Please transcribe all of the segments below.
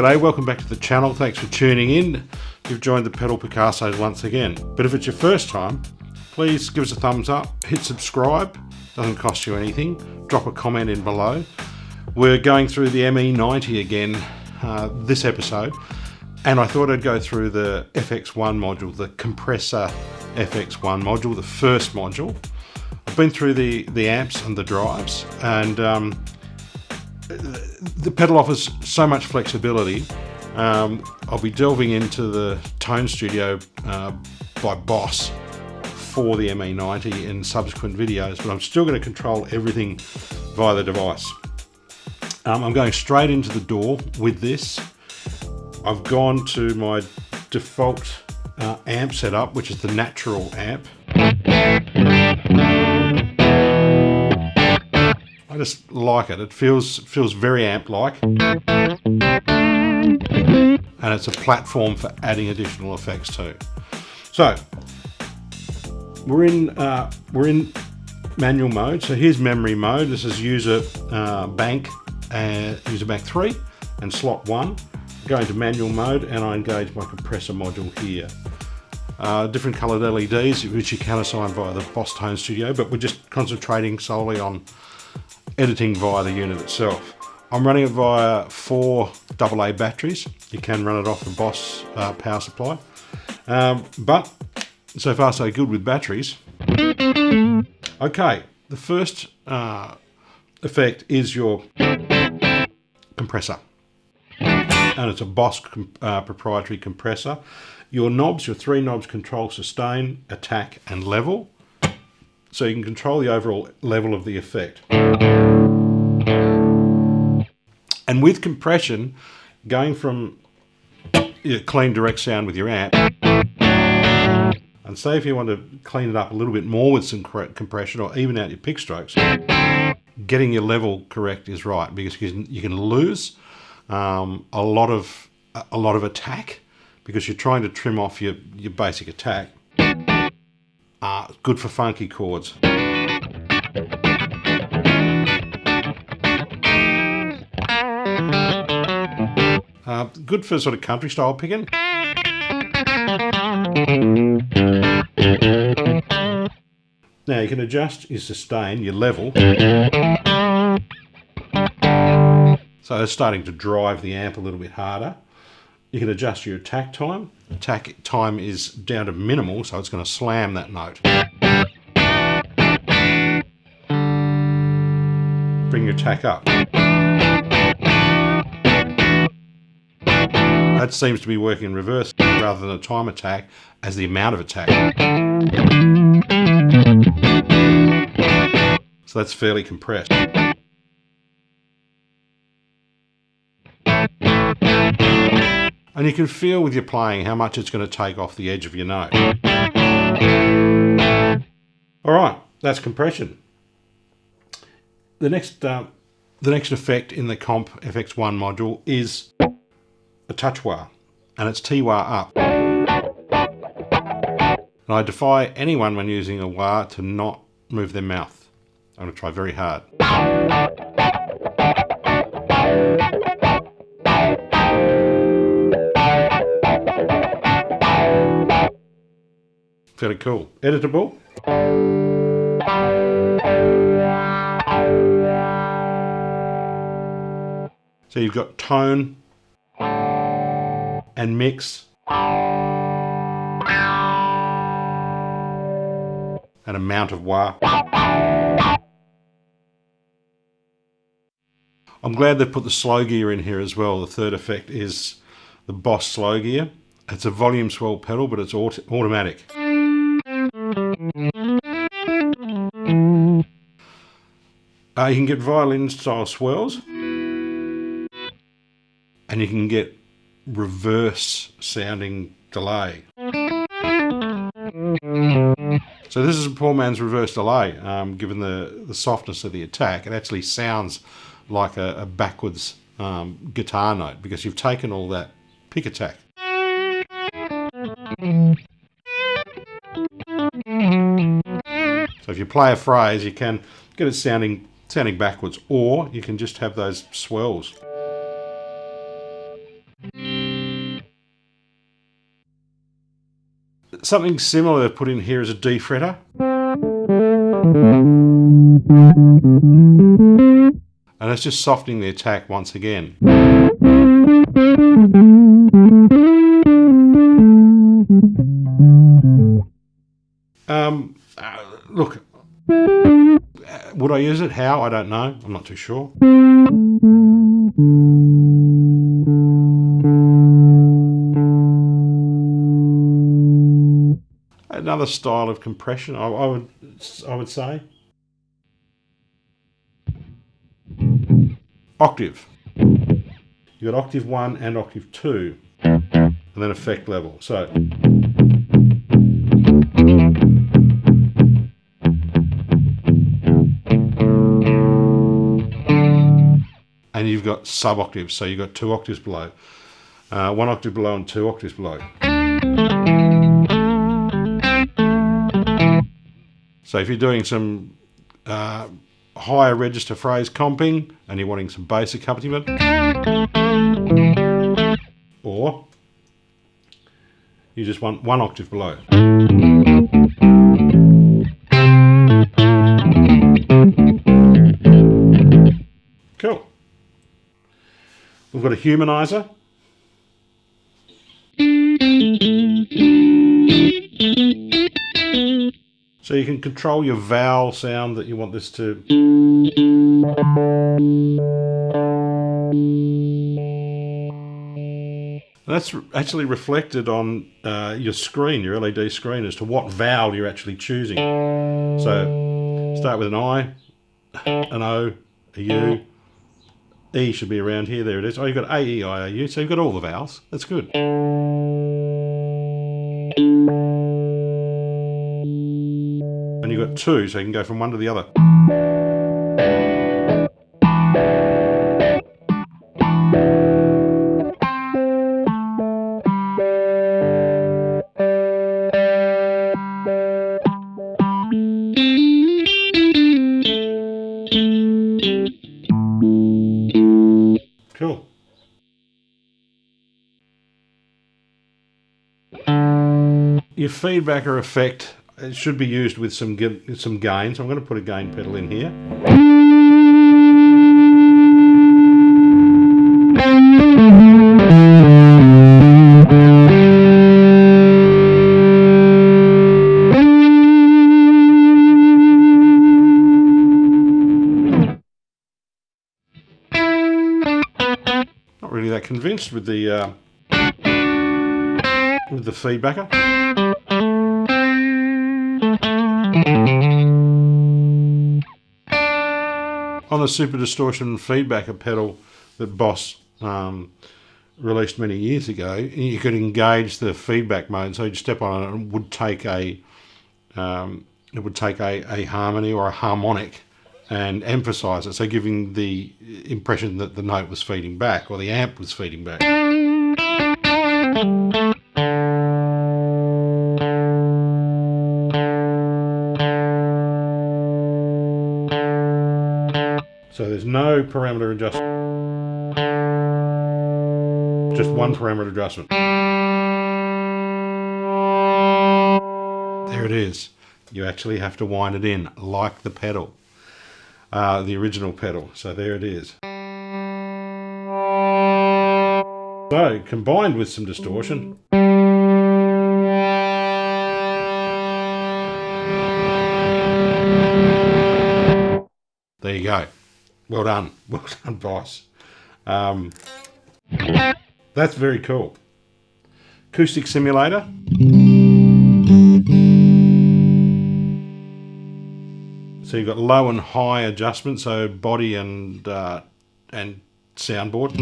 G'day, welcome back to the channel. Thanks for tuning in. You've joined the Pedal Picassos once again. But if it's your first time, please give us a thumbs up, hit subscribe, doesn't cost you anything. Drop a comment in below. We're going through the ME-90 again this episode, and I thought I'd go through the FX1 module, the Compressor FX1 module, the first module. I've been through the amps and the drives, and the pedal offers so much flexibility. I'll be delving into the Tone Studio by Boss for the ME-90 in subsequent videos, but I'm still going to control everything via the device. I'm going straight into the DAW with this. I've gone to my default amp setup, which is the natural amp. I just like it. It feels very amp-like, and it's a platform for adding additional effects too. So we're in manual mode. So here's memory mode. This is user bank 3 and slot 1. Go into manual mode and I engage my compressor module here. Different coloured LEDs which you can assign via the Boss Tone Studio, but we're just concentrating solely on editing via the unit itself. I'm running it via 4 AA batteries. You can run it off the Boss power supply, but so far so good with batteries. Okay, the first effect is your compressor, and it's a Boss proprietary compressor. Your knobs, your 3 knobs, control sustain, attack and level, so you can control the overall level of the effect. And with compression, going from your clean direct sound with your amp, and say if you want to clean it up a little bit more with some compression or even out your pick strokes, getting your level correct is right, because you can lose a lot of attack because you're trying to trim off your basic attack. Good for funky chords. Good for sort of country style picking. Now you can adjust your sustain, your level. So it's starting to drive the amp a little bit harder. You can adjust your attack time. Attack time is down to minimal, so it's going to slam that note. Bring your attack up. That seems to be working in reverse rather than a time attack as the amount of attack. So that's fairly compressed. And you can feel with your playing how much it's going to take off the edge of your note. Alright, that's compression. The next effect in the Comp FX1 module is a touch wah, and it's T-wah up. And I defy anyone when using a wah to not move their mouth. I'm going to try very hard. Fairly cool. Editable. So you've got tone and mix and amount of wah. I'm glad they put the slow gear in here as well. The third effect is the Boss slow gear. It's a volume swell pedal, but it's automatic. You can get violin style swells, and you can get reverse sounding delay. So this is a poor man's reverse delay. Given the softness of the attack, it actually sounds like a backwards guitar note because you've taken all that pick attack. So if you play a phrase, you can get it sounding backwards, or you can just have those swells. Something similar to put in here is a D fretter. And it's just softening the attack once again. Look, would I use it? How? I don't know. I'm not too sure. Another style of compression, I would say. Octave. You've got octave 1 and octave 2, and then effect level. So and you've got sub octaves, so you've got 2 octaves below, 1 octave below and 2 octaves below. So if you're doing some higher register phrase comping and you're wanting some bass accompaniment, or you just want 1 octave below. Cool. We've got a humanizer. So you can control your vowel sound that you want this to. That's actually reflected on your screen, your LED screen, as to what vowel you're actually choosing. So start with an I, an O, a U. E should be around here. There it is. Oh, you've got A, E, I, O, U. So you've got all the vowels. That's good. And you've got 2, so you can go from one to the other. Cool. Your feedbacker effect, it should be used with some gain, so I'm going to put a gain pedal in here. Not really that convinced with the feedbacker. On the Super Distortion feedbacker pedal that Boss released many years ago, you could engage the feedback mode, so you'd step on it and it would take a harmony or a harmonic and emphasize it, so giving the impression that the note was feeding back or the amp was feeding back. So there's no parameter adjustment, just one parameter adjustment. There it is. You actually have to wind it in like the pedal, the original pedal. So there it is. So combined with some distortion, there you go. Well done, Boss. That's very cool. Acoustic simulator. So you've got low and high adjustments, so body and soundboard.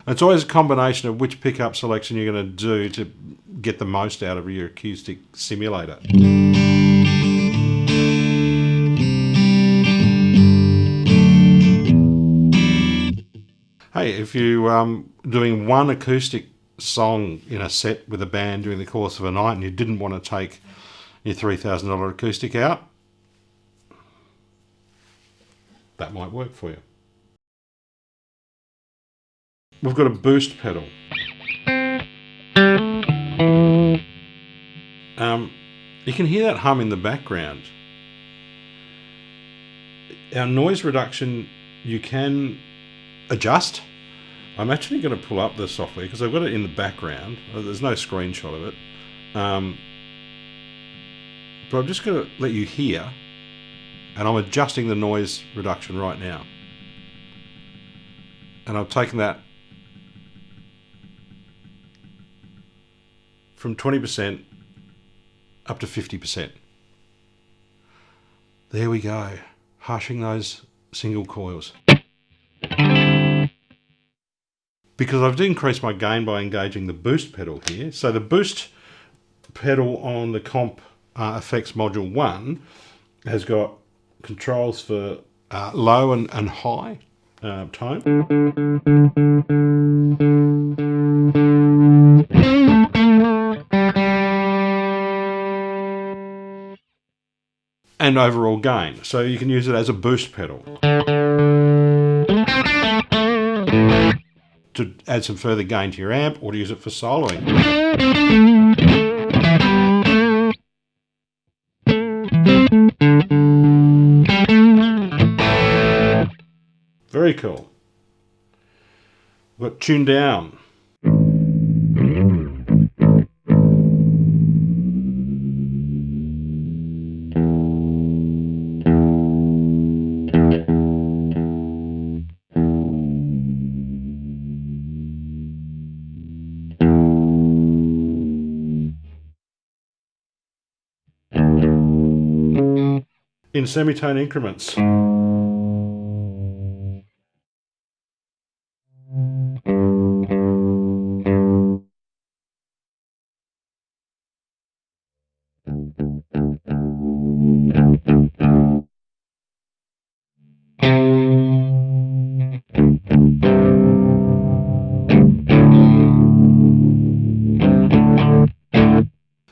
It's always a combination of which pickup selection you're going to do to get the most out of your acoustic simulator. if you doing one acoustic song in a set with a band during the course of a night and you didn't want to take your $3,000 acoustic out, that might work for you. We've got a boost pedal. You can hear that hum in the background. Our noise reduction you can adjust. I'm actually going to pull up the software because I've got it in the background. There's no screenshot of it. But I'm just going to let you hear, and I'm adjusting the noise reduction right now. And I've taken that from 20% up to 50%. There we go, hushing those single coils. Because I've increased my gain by engaging the boost pedal here. So the boost pedal on the Comp Effects Module 1 has got controls for low and high tone. And overall gain. So you can use it as a boost pedal to add some further gain to your amp, or to use it for soloing. Very cool. We've got tune down. In semitone increments.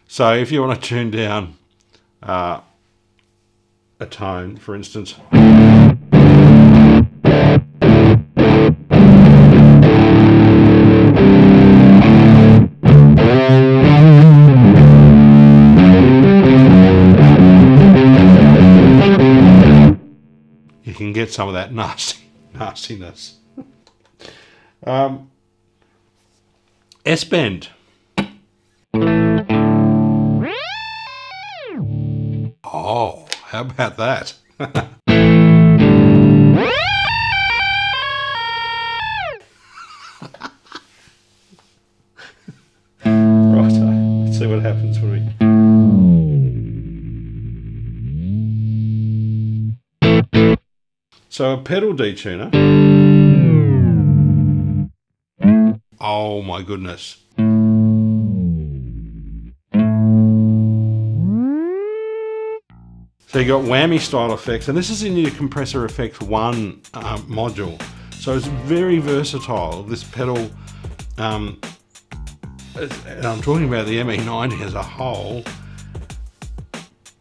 So if you want to tune down a tone, for instance, you can get some of that nastiness. S-bend. Oh, how about that? Right, let's see what happens when we... So a pedal detuner. Oh my goodness. So you got whammy style effects, and this is in your Compressor Effects 1 module. So it's very versatile, this pedal. And I'm talking about the ME-90 as a whole.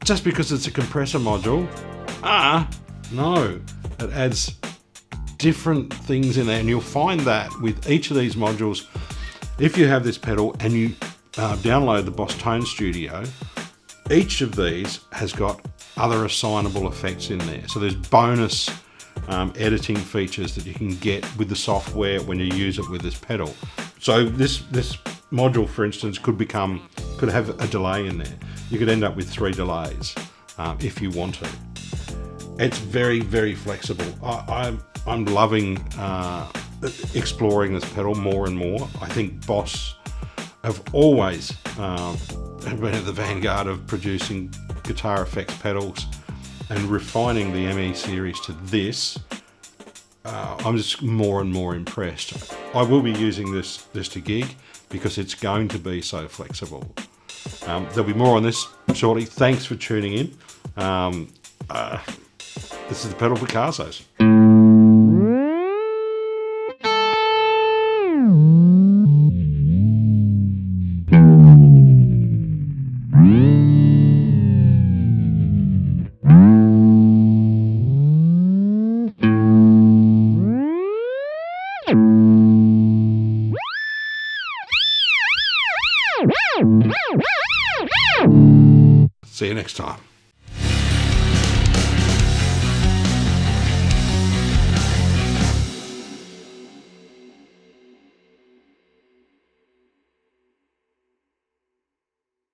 Just because it's a compressor module, no, it adds different things in there, and you'll find that with each of these modules, if you have this pedal and you download the Boss Tone Studio, each of these has got other assignable effects in there. So there's bonus editing features that you can get with the software when you use it with this pedal. So this module, for instance, could have a delay in there. You could end up with 3 delays if you want to. It's very, very flexible. I'm loving exploring this pedal more and more. I think Boss have always been at the vanguard of producing guitar effects pedals and refining the ME series to this. I'm just more and more impressed. I will be using this to gig because it's going to be so flexible. There'll be more on this shortly. Thanks for tuning in. This is the Pedal Picassos. See you next time.